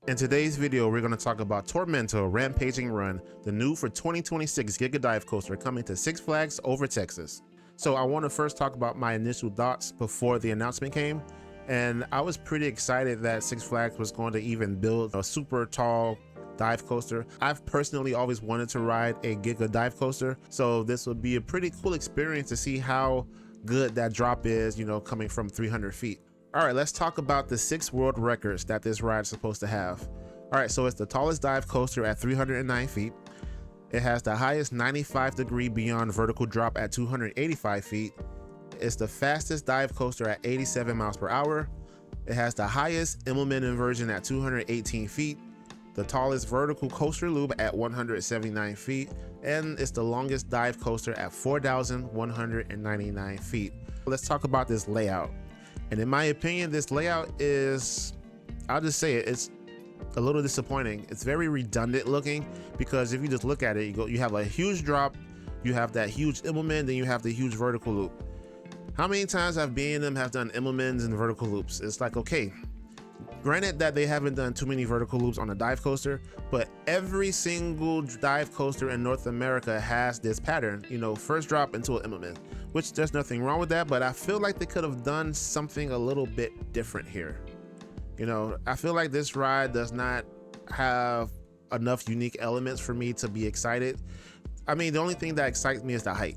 In today's video, we're going to talk about Tormenta Rampaging Run, the new for 2026 Giga Dive Coaster coming to Six Flags over Texas. So I want to first talk about my initial thoughts before the announcement came. And I was pretty excited that Six Flags was going to even build a super tall dive coaster. I've personally always wanted to ride a Giga Dive Coaster, so this would be a pretty cool experience to see how good that drop is, coming from 300 feet. All right, let's talk about the 6 world records that this ride is supposed to have. All right, so it's the tallest dive coaster at 309 feet. It has the highest 95-degree beyond vertical drop at 285 feet. It's the fastest dive coaster at 87 miles per hour. It has the highest Immelman inversion at 218 feet, the tallest vertical coaster loop at 179 feet, and it's the longest dive coaster at 4,199 feet. Let's talk about this layout. And in my opinion, this layout is, I'll just say it, it's a little disappointing. It's very redundant looking, because if you just look at it, you have a huge drop, you have that huge Immelman, then you have the huge vertical loop. How many times have B&M have done Immelmans and vertical loops? It's like, okay, granted that they haven't done too many vertical loops on a dive coaster, but every single dive coaster in North America has this pattern, first drop into an Immelman, which there's nothing wrong with that, but I feel like they could have done something a little bit different here. I feel like this ride does not have enough unique elements for me to be excited. I mean, the only thing that excites me is the height.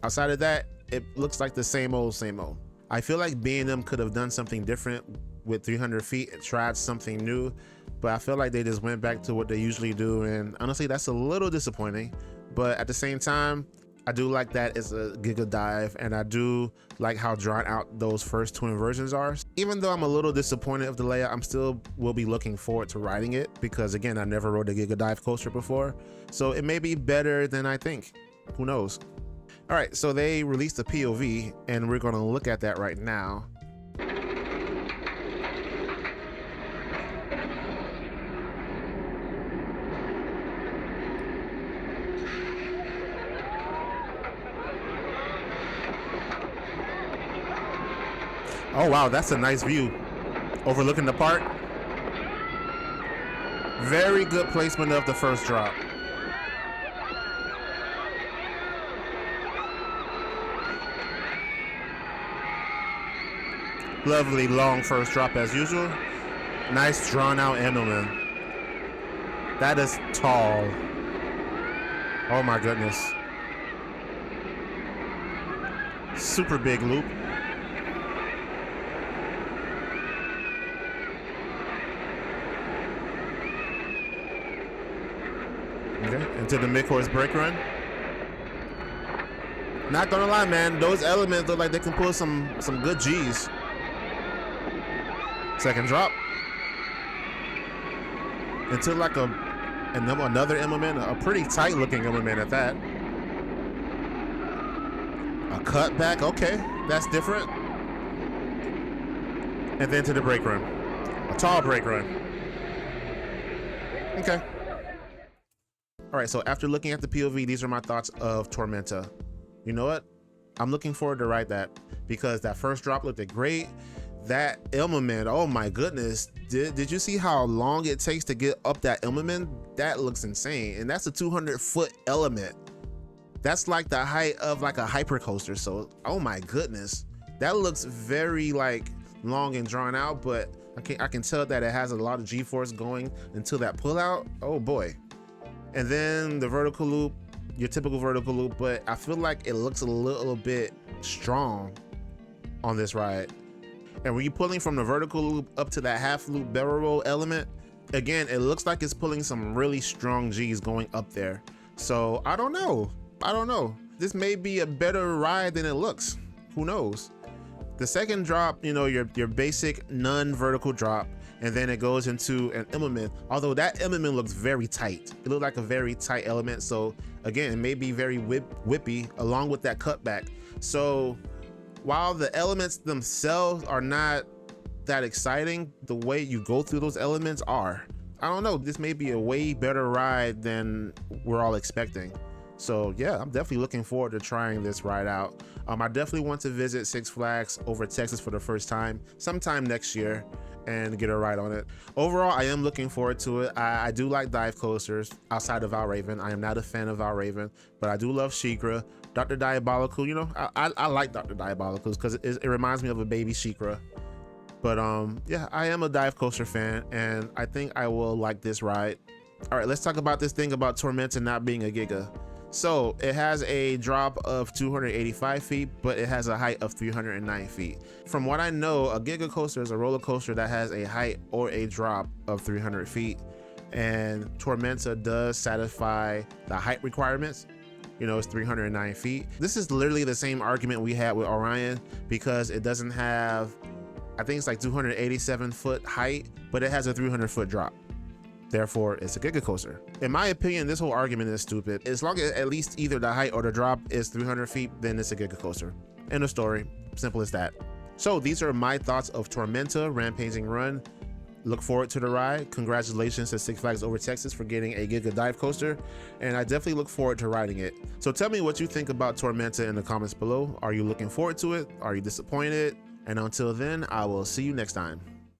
Outside of that, it looks like the same old, same old. I feel like B&M could have done something different with 300 feet and tried something new, but I feel like they just went back to what they usually do, and honestly, that's a little disappointing. But at the same time, I do like that it's a Giga Dive, and I do like how drawn out those first 2 inversions are. Even though I'm a little disappointed of the layout, I'm still will be looking forward to riding it, because again, I never rode a Giga Dive coaster before, so it may be better than I think. Who knows? All right, so they released a POV, and we're going to look at that right now. Oh wow, that's a nice view overlooking the park. Very good placement of the first drop. Lovely long first drop as usual. Nice drawn out Immelman. That is tall. Oh my goodness. Super big loop. Okay, into the mid-course brake run. Not gonna lie, man, those elements look like they can pull some good G's. Second drop. Into like another Immelman, a pretty tight looking Immelman at that. A cut back, okay, that's different. And then to the brake run. A tall brake run. Okay. All right, so after looking at the POV, these are my thoughts of Tormenta. You know what? I'm looking forward to ride that, because that first drop looked great. That Immelman, oh my goodness. Did you see how long it takes to get up that Immelman? That looks insane. And that's a 200-foot element. That's like the height of like a hyper coaster. So, oh my goodness. That looks very long and drawn out, but I can tell that it has a lot of G-force going until that pullout. Oh boy. And then the vertical loop, your typical vertical loop, but I feel like it looks a little bit strong on this ride. And when you're pulling from the vertical loop up to that half loop barrel roll element, again, it looks like it's pulling some really strong G's going up there. So I don't know. This may be a better ride than it looks. Who knows? The second drop, your basic non-vertical drop, and then it goes into an Immelman. Although that Immelman looks very tight. It looked like a very tight element. So again, it may be very whippy along with that cutback. So while the elements themselves are not that exciting, the way you go through those elements are. I don't know, this may be a way better ride than we're all expecting. So yeah, I'm definitely looking forward to trying this ride out. I definitely want to visit Six Flags over Texas for the first time, sometime next year. and get a ride on it. Overall, I am looking forward to it. I do like dive coasters outside of Valraven. I am not a fan of Valraven, but I do love SheiKra. Dr. Diabolical, you know, I like Dr. Diabolicals because it reminds me of a baby SheiKra. But yeah, I am a dive coaster fan, and I think I will like this ride. All right, let's talk about this thing about Tormenta not being a Giga. So it has a drop of 285 feet, but it has a height of 309 feet. From what I know, a Giga coaster is a roller coaster that has a height or a drop of 300 feet. And Tormenta does satisfy the height requirements. You know, it's 309 feet. This is literally the same argument we had with Orion, because it doesn't have, I think it's like 287 foot height, but it has a 300 foot drop. Therefore, it's a Giga coaster. In my opinion, this whole argument is stupid. As long as at least either the height or the drop is 300 feet, then it's a Giga coaster. End of story. Simple as that. So these are my thoughts of Tormenta Rampaging Run. Look forward to the ride. Congratulations to Six Flags Over Texas for getting a Giga Dive Coaster, and I definitely look forward to riding it. So tell me what you think about Tormenta in the comments below. Are you looking forward to it? Are you disappointed? And until then, I will see you next time.